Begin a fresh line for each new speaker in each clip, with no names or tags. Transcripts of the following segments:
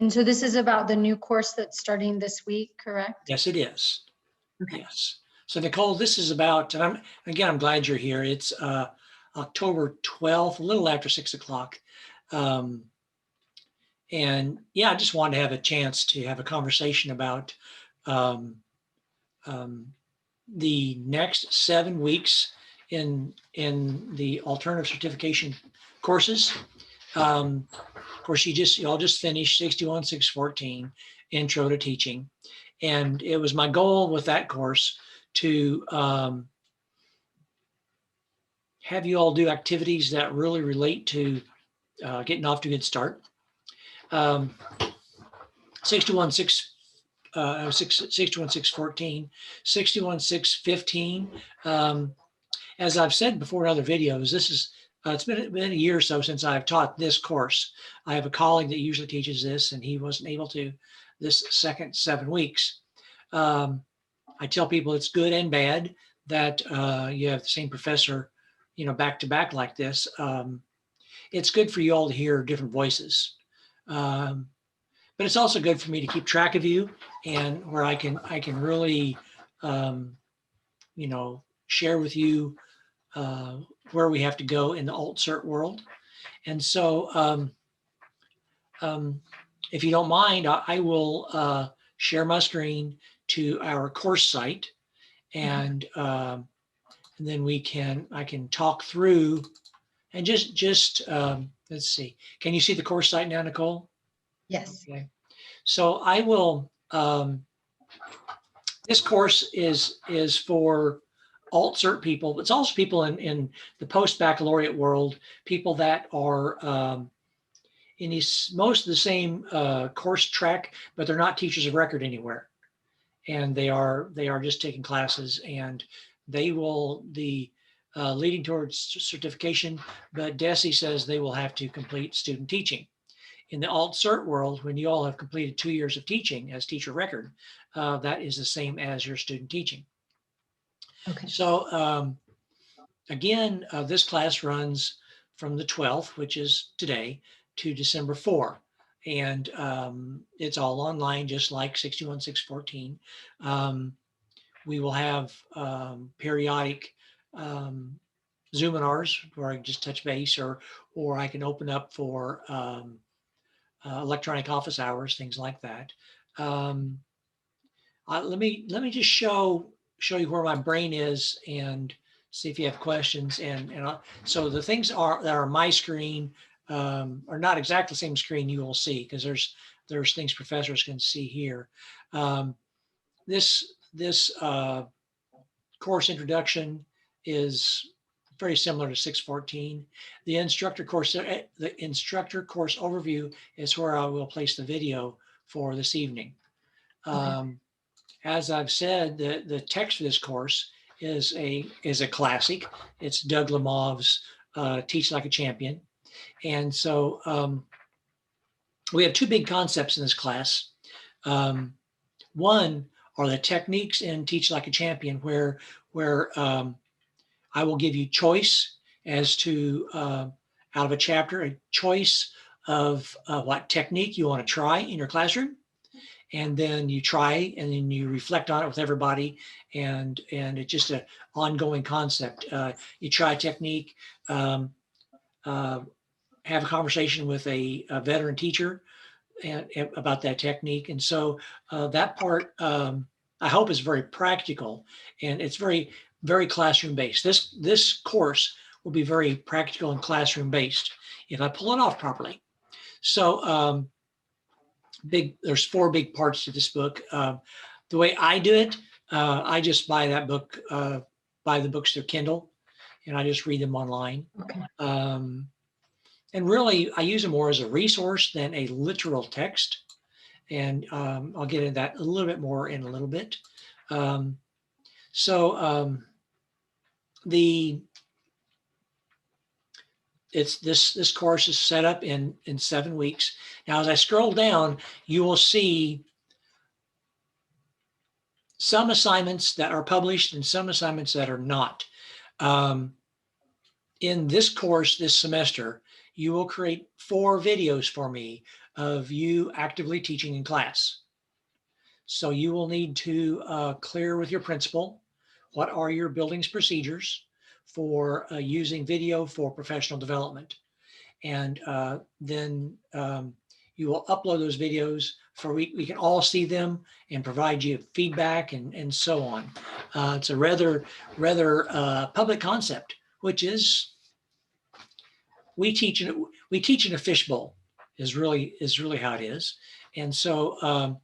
And so this is about the new course that's starting this week, correct?
Yes, it is.
Okay.
Yes. So Nicole, this is about, and I'm glad you're here. It's October 12th, a little after 6 o'clock. And yeah, I just wanted to have a chance to have a conversation about um, the next 7 weeks in the alternative certification courses. Of course, y'all just finished 61614 Intro to Teaching, and it was my goal with that course to have you all do activities that really relate to getting off to a good start. 61614, 61615. As I've said before in other videos, this is it's been a year or so since I've taught this course. I have a colleague that usually teaches this, and he wasn't able to this second 7 weeks. I tell people it's good and bad that you have the same professor, back to back like this. It's good for you all to hear different voices. But it's also good for me to keep track of you, and where I can really, share with you where we have to go in the alt cert world. And so if you don't mind, I will share my screen to our course site, and then I can talk through and just let's see. Can you see the course site now, Nicole?
Yes.
Okay. So I will, this course is for alt cert people, but it's also people in the post-baccalaureate world, people that are in most of the same course track, but they're not teachers of record anywhere. And they are just taking classes, and they will be leading towards certification, but DESE says they will have to complete student teaching. In the alt cert world, when you all have completed 2 years of teaching as teacher record, that is the same as your student teaching.
Okay.
So again, this class runs from the 12th, which is today, to December 4. And it's all online, just like 61614. We will have periodic Zoominars where I can just touch base, or I can open up for electronic office hours, things like that. Let me just show you where my brain is and see if you have questions. So the things that are my screen are not exactly the same screen you will see, because there's things professors can see here. This course introduction is very similar to 614. The instructor course overview is where I will place the video for this evening. Okay. As I've said, the text for this course is a classic. It's Doug Lemov's Teach Like a Champion. And so we have two big concepts in this class. One are the techniques in Teach Like a Champion, where I will give you choice as to, out of a chapter, a choice of what technique you want to try in your classroom. And then you try, and then you reflect on it with everybody. And it's just an ongoing concept. You try a technique, have a conversation with a veteran teacher and about that technique. And so that part, I hope, is very practical, and it's very, very classroom based. This course will be very practical and classroom based if I pull it off properly. So there's 4 big parts to this book. The way I do it, I just buy that book, buy the books through Kindle, and I just read them online. Okay. And really, I use them more as a resource than a literal text. And I'll get into that a little bit more in a little bit. This course is set up in 7 weeks. Now, as I scroll down, you will see some assignments that are published and some assignments that are not. In this course this semester, you will create 4 videos for me of you actively teaching in class. So you will need to clear with your principal what are your building's procedures for using video for professional development. And then you will upload those videos for we can all see them and provide you feedback and so on. It's a rather public concept, which is we teach in a fishbowl is really how it is. And so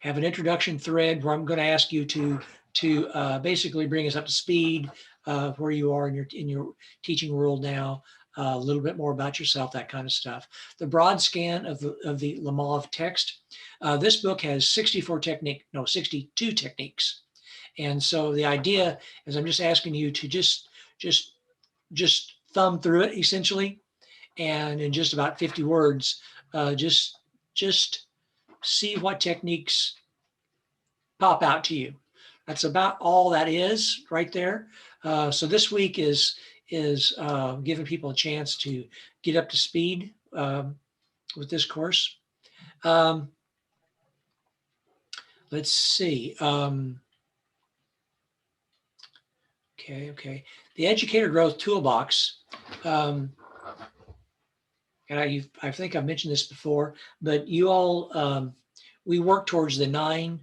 have an introduction thread where I'm going to ask you to basically bring us up to speed where you are in your teaching world now, a little bit more about yourself, that kind of stuff. The broad scan of the Lemov text. This book has 62 techniques. And so the idea is I'm just asking you to just thumb through it essentially, and in just about 50 words, just see what techniques pop out to you. That's about all that is right there. So this week is giving people a chance to get up to speed with this course. Let's see. Okay. The Educator Growth Toolbox. And I think I've mentioned this before, but you all, we work towards the 9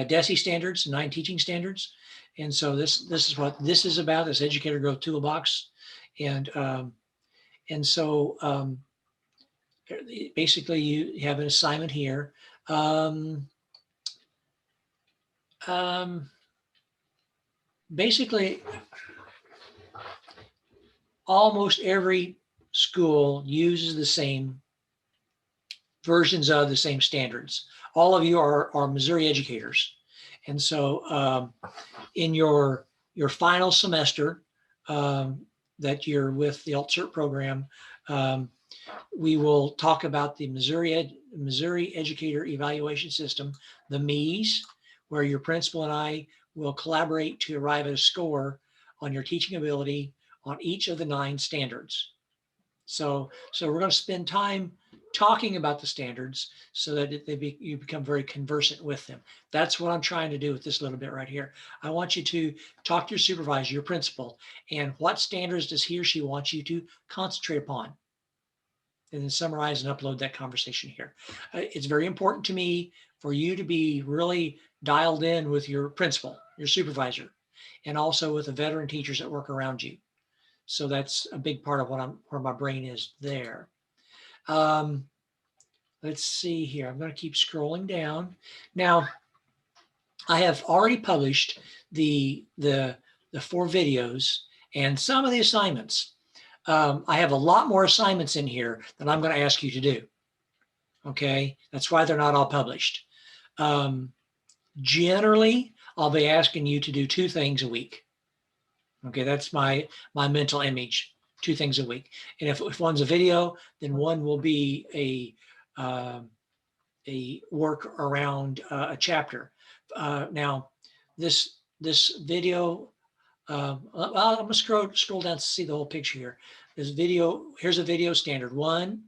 DESE standards, 9 teaching standards. And so this is what this is about, this Educator Growth Toolbox. And so basically you have an assignment here. Basically, almost every school uses the same versions of the same standards. All of you are Missouri educators. And so in your final semester that you're with the cert program, we will talk about the Missouri Educator Evaluation System, the MEES, where your principal and I will collaborate to arrive at a score on your teaching ability on each of the 9 standards. So we're going to spend time talking about the standards so that you become very conversant with them. That's what I'm trying to do with this little bit right here. I want you to talk to your supervisor, your principal, and what standards does he or she want you to concentrate upon? And then summarize and upload that conversation here. It's very important to me for you to be really dialed in with your principal, your supervisor, and also with the veteran teachers that work around you. So that's a big part of where my brain is there. Let's see here. I'm going to keep scrolling down. Now, I have already published the 4 videos and some of the assignments. I have a lot more assignments in here that I'm going to ask you to do. Okay, that's why they're not all published. Generally, I'll be asking you to do 2 things a week. Okay, that's my mental image, 2 things a week. And if one's a video, then one will be a work around a chapter. Now, this video, well, I'm gonna scroll down to see the whole picture here. This video, here's a video standard 1,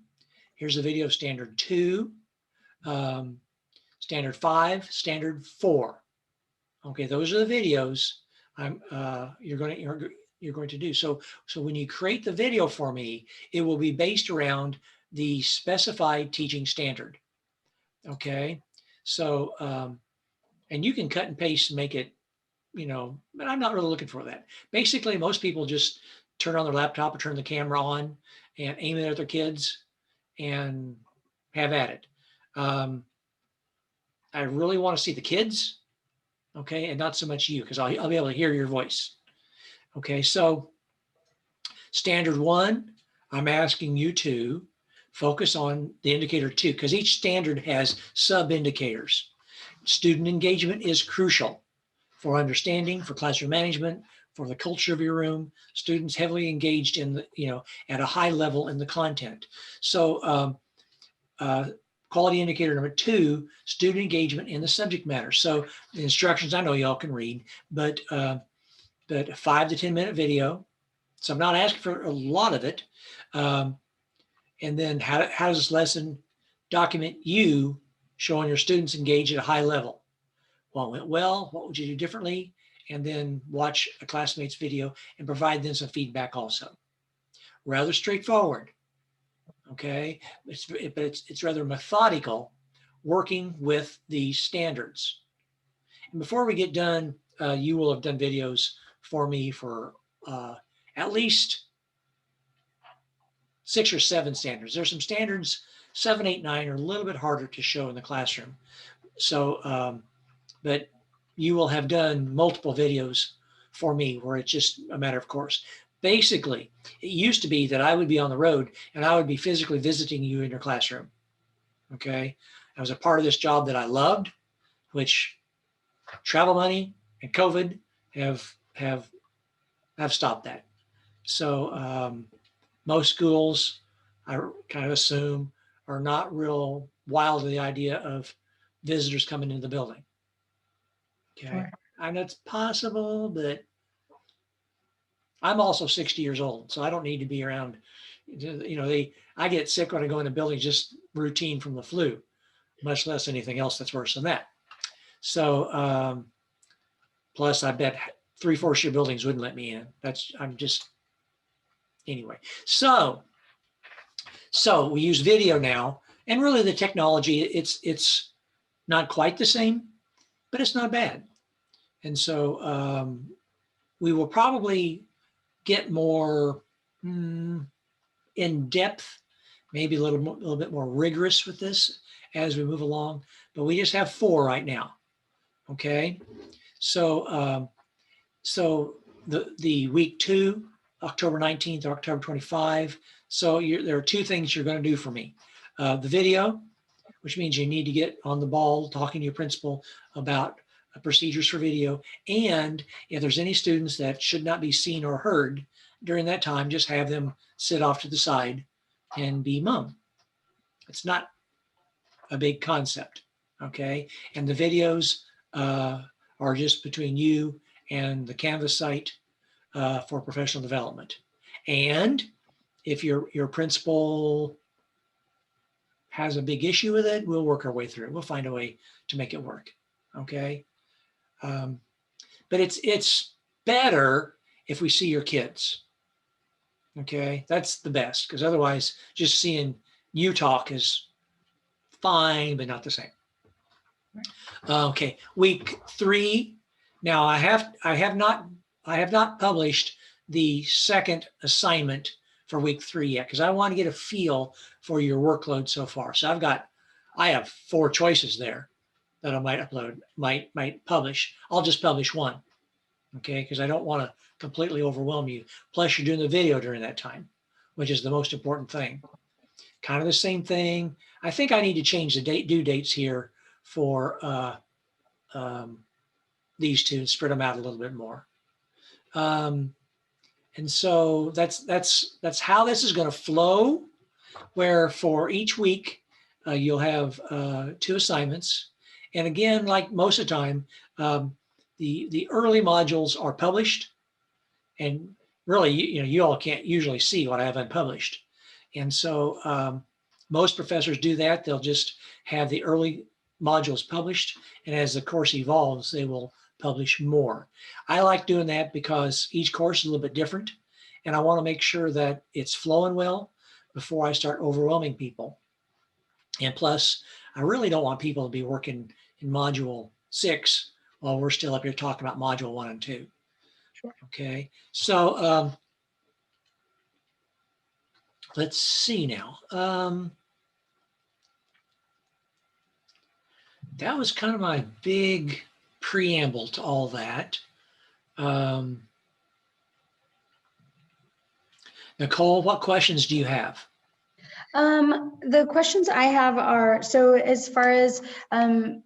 here's a video standard 2, standard 5, standard 4. Okay, those are the videos you're going to do. So when you create the video for me, it will be based around the specified teaching standard. Okay, so and you can cut and paste and make it, but I'm not really looking for that. Basically, most people just turn on their laptop or turn the camera on and aim it at their kids and have at it. I really want to see the kids, okay, and not so much you, because I'll be able to hear your voice. Okay, so standard 1, I'm asking you to focus on the indicator 2, because each standard has sub-indicators. Student engagement is crucial for understanding, for classroom management, for the culture of your room. Students heavily engaged in the, at a high level in the content. So quality indicator number 2, student engagement in the subject matter. So the instructions, I know y'all can read, but 5 to 10 minute video. So I'm not asking for a lot of it. And then how does this lesson document you showing your students engaged at a high level. What went well? What would you do differently? And then watch a classmate's video and provide them some feedback also. Rather straightforward, okay? But it's rather methodical, working with these standards. And before we get done, you will have done videos for me for at least 6 or 7 standards. There's some standards, 7, 8, 9 are a little bit harder to show in the classroom. So, but you will have done multiple videos for me where it's just a matter of course. Basically, it used to be that I would be on the road and I would be physically visiting you in your classroom. Okay. I was a part of this job that I loved, which travel money and COVID have stopped that. So most schools, I kind of assume, are not real wild to the idea of visitors coming into the building. Okay.
Sure.
I know it's possible, but I'm also 60 years old, so I don't need to be around. I get sick when I go in a building, just routine from the flu, much less anything else that's worse than that. So, plus I bet 3/4 your buildings wouldn't let me in. Anyway. So we use video now, and really the technology, it's not quite the same, but it's not bad. And so we will probably get more in depth, maybe a little bit more rigorous with this as we move along. But we just have 4 right now. Okay, so the week 2, October 19th or October 25. So there are 2 things you're going to do for me: the video, which means you need to get on the ball talking to your principal about procedures for video. And if there's any students that should not be seen or heard during that time, just have them sit off to the side and be mum. It's not a big concept, okay? And the videos are just between you and the Canvas site for professional development. And if your principal has a big issue with it, we'll work our way through it. We'll find a way to make it work, okay? But it's better if we see your kids. Okay, that's the best, because otherwise just seeing you talk is fine, but not the same. Okay, week 3. Now I have not published the second assignment for week 3 yet, because I want to get a feel for your workload so far. So I have 4 choices there that I might upload, might publish. I'll just publish one, okay? Because I don't want to completely overwhelm you. Plus, you're doing the video during that time, which is the most important thing. Kind of the same thing. I think I need to change the due dates here for these 2 and spread them out a little bit more. And so that's how this is going to flow. Where for each week you'll have 2 assignments. And again, like most of the time, the early modules are published, and really, you all can't usually see what I have unpublished. And so most professors do that. They'll just have the early modules published, and as the course evolves, they will publish more. I like doing that because each course is a little bit different, and I want to make sure that it's flowing well before I start overwhelming people. And plus, I really don't want people to be working in module 6 while we're still up here talking about module 1 and 2.
Sure.
Okay, so let's see now. That was kind of my big preamble to all that. Nicole, what questions do you have?
The questions I have are, so as far as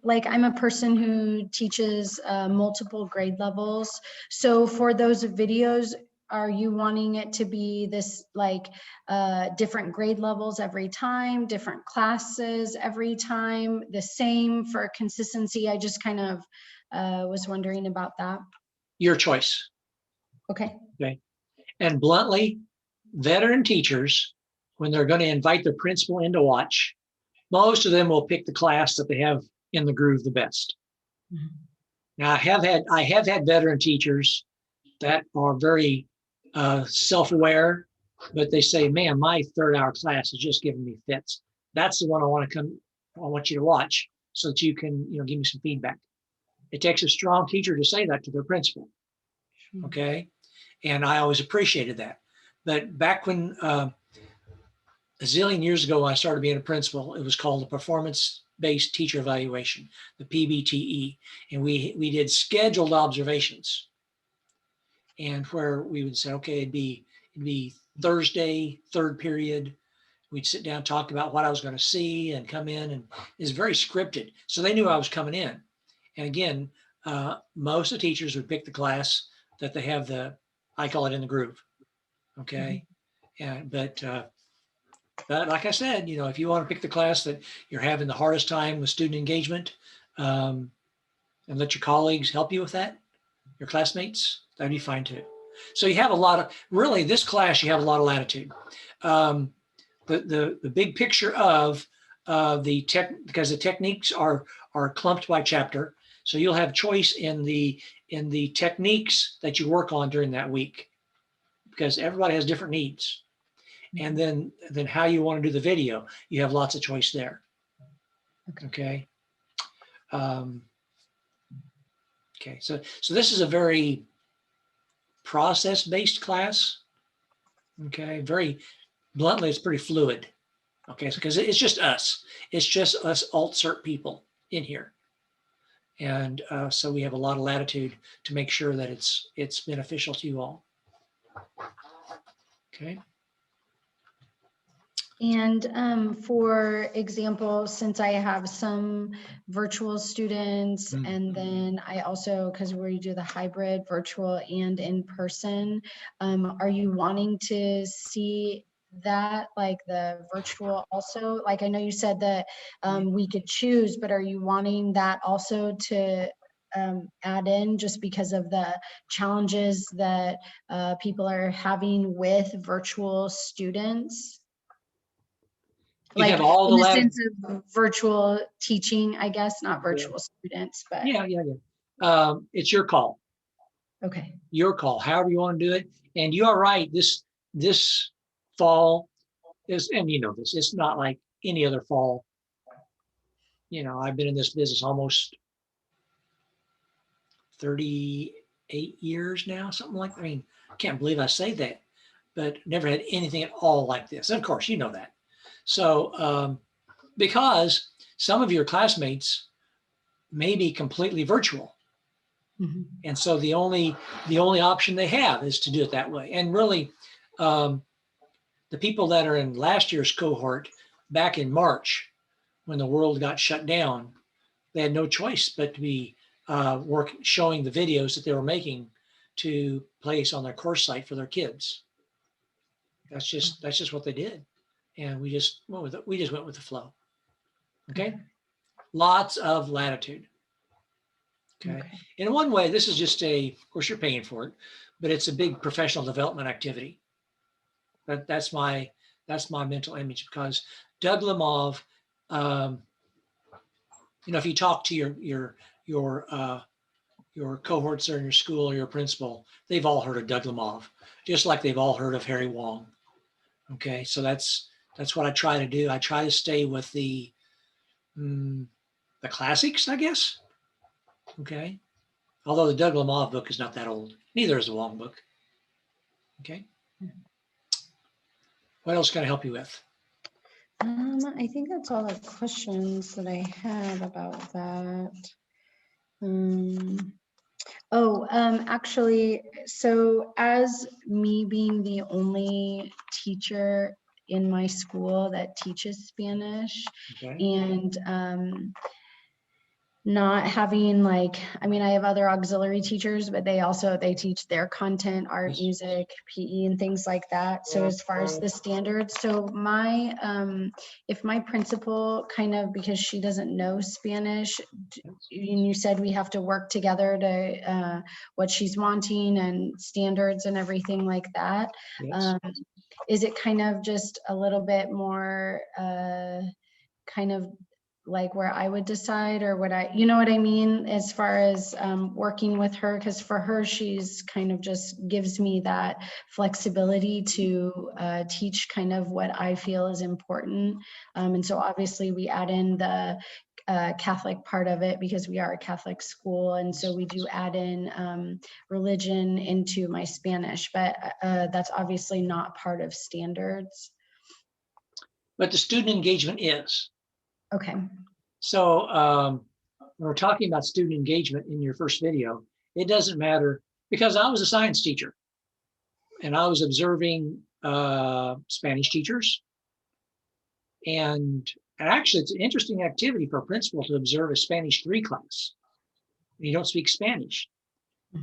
like I'm a person who teaches multiple grade levels. So for those videos, are you wanting it to be this like different grade levels every time, different classes every time, the same for consistency? I just kind of was wondering about that.
Your choice.
Okay.
Okay. And bluntly, veteran teachers, when they're going to invite the principal in to watch, most of them will pick the class that they have in the groove the best.
Mhm.
Now, I have had veteran teachers that are very self-aware, but they say, man, my 3rd-hour class is just giving me fits. That's the one I want you to watch so that you can, give me some feedback. It takes a strong teacher to say that to their principal.
Sure.
Okay. And I always appreciated that. But back when, a zillion years ago, when I started being a principal, it was called the performance-based teacher evaluation, the PBTE. And we did scheduled observations. And where we would say, okay, it'd be Thursday, 3rd period. We'd sit down, talk about what I was going to see, and come in, and it's very scripted. So they knew I was coming in. And again, most of the teachers would pick the class that they have I call it in the groove. Okay. Mm-hmm. But like I said, if you want to pick the class that you're having the hardest time with student engagement, and let your colleagues help you with that, your classmates, that'd be fine too. So you have this class, you have a lot of latitude. The big picture of because the techniques are clumped by chapter. So you'll have choice in the techniques that you work on during that week, because everybody has different needs. And then how you want to do the video, you have lots of choice there. Okay. Okay. So this is a very process-based class. Okay. Very bluntly, it's pretty fluid. Okay. Because it's just us. It's just us alt-cert people in here. And so we have a lot of latitude to make sure that it's beneficial to you all. Okay.
And for example, since I have some virtual students, and then I also, because we do the hybrid virtual and in person, are you wanting to see that, like the virtual also? Like I know you said that we could choose, but are you wanting that also to add in, just because of the challenges that people are having with virtual students?
You
Like
have all
in
the
the sense of virtual teaching, I guess, not virtual students, but
yeah. It's your call.
okay.
Your call, however you want to do it. And you are right. This fall is, and this, it's not like any other fall. I've been in this business almost 38 years now, something like that. I mean, I can't believe I say that, but never had anything at all like this. And of course, you know that. So, because some of your classmates may be completely virtual. Mm-hmm. And so the only option they have is to do it that way. And really, the people that are in last year's cohort back in March, when the world got shut down, they had no choice but to be showing the videos that they were making to place on their course site for their kids. That's just what they did, and we just went with it. We just went with the flow. Okay, lots of latitude. Okay. In one way, this is just of course you're paying for it, but it's a big professional development activity. That's my mental image, because Doug Lemov, if you talk to your cohorts or in your school or your principal, they've all heard of Doug Lemov, just like they've all heard of Harry Wong. Okay, so that's what I try to do. I try to stay with the classics, I guess. Okay, although the Doug Lemov book is not that old. Neither is the Wong book. Okay. What else can I help you with?
I think that's all the questions that I have about that. Actually, so as me being the only teacher in my school that teaches Spanish, and not having I have other auxiliary teachers, but they teach their content, art, music, PE, and things like that. So as far as the standards, so if my principal because she doesn't know Spanish, and you said we have to work together to what she's wanting and standards and everything like that. Yes. Is it just a little bit more kind of like where I would decide, or what you know what I mean, as far as working with her, because for her, she's kind of just gives me that flexibility to teach kind of what I feel is important. And so obviously we add in the Catholic part of it because we are a Catholic school. And so we do add in religion into my Spanish, but that's obviously not part of standards.
But the student engagement is.
Okay.
So when we're talking about student engagement in your first video, it doesn't matter, because I was a science teacher and I was observing Spanish teachers. And actually, it's an interesting activity for a principal to observe a Spanish 3 class. You don't speak Spanish,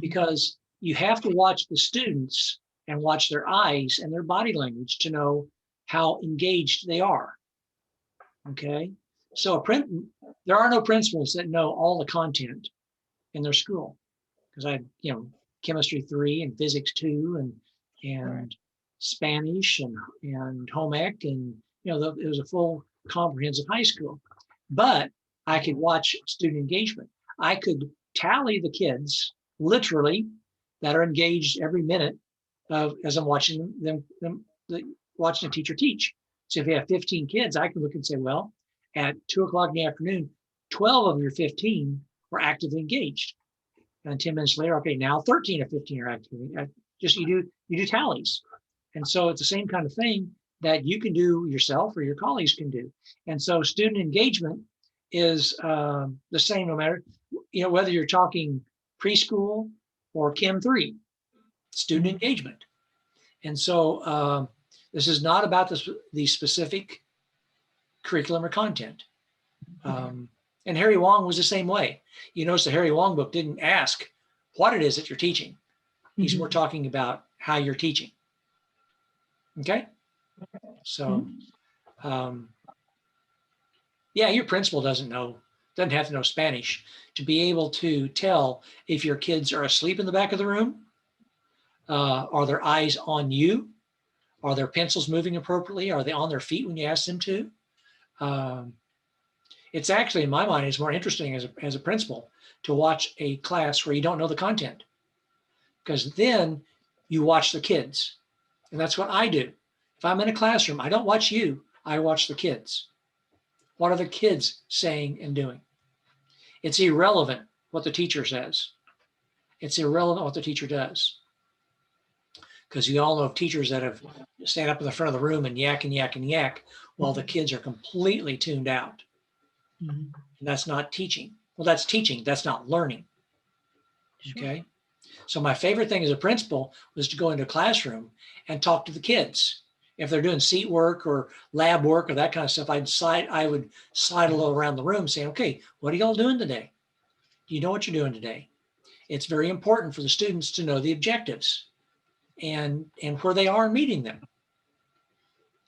because you have to watch the students and watch their eyes and their body language to know how engaged they are. Okay. So there are no principals that know all the content in their school, because I had, chemistry 3 and physics 2 and Spanish and home ec, and it was a full comprehensive high school. But I could watch student engagement. I could tally the kids literally that are engaged every minute as I'm watching them watching a teacher teach. So if you have 15 kids, I can look and say, well, at 2 o'clock in the afternoon, 12 of your 15 were actively engaged. And 10 minutes later, okay, now 13 or 15 are actively. You do tallies. And so it's the same kind of thing that you can do yourself or your colleagues can do. And so student engagement is the same no matter, whether you're talking preschool or Chem 3, student engagement. And so this is not about the specific curriculum or content. And Harry Wong was the same way. You notice the Harry Wong book didn't ask what it is that you're teaching. He's more talking about how you're teaching. Okay? So, yeah, your principal doesn't have to know Spanish to be able to tell if your kids are asleep in the back of the room. Are their eyes on you? Are their pencils moving appropriately? Are they on their feet when you ask them to? It's actually, in my mind, it's more interesting as a principal to watch a class where you don't know the content, because then you watch the kids. And that's what I do. If I'm in a classroom, I don't watch you, I watch the kids. What are the kids saying and doing? It's irrelevant what the teacher says. It's irrelevant what the teacher does. Because you all know of teachers that have stand up in the front of the room and yak and yak and yak while the kids are completely tuned out. And that's not teaching. Well, that's teaching. That's not learning. Okay. So my favorite thing as a principal was to go into a classroom and talk to the kids. If they're doing seat work or lab work or that kind of stuff, I would slide a little around the room saying, okay, what are y'all doing today? Do you know what you're doing today? It's very important for the students to know the objectives and where they are in meeting them.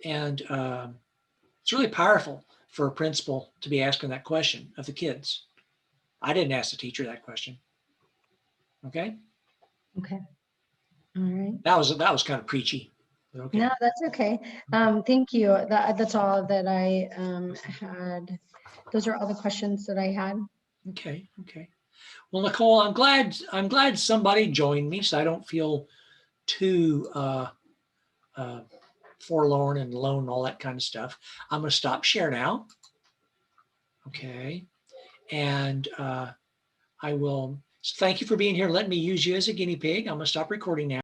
And it's really powerful for a principal to be asking that question of the kids. I didn't ask the teacher that question. Okay.
Okay. All right.
That was kind of preachy. Okay.
No, that's okay. Thank you. That's all that I had. Those are all the questions that I had.
Okay. Okay. Well, Nicole, I'm glad somebody joined me, so I don't feel too forlorn and alone and all that kind of stuff. I'm going to stop share now. Okay. And I will thank you for being here. Let me use you as a guinea pig. I'm going to stop recording now.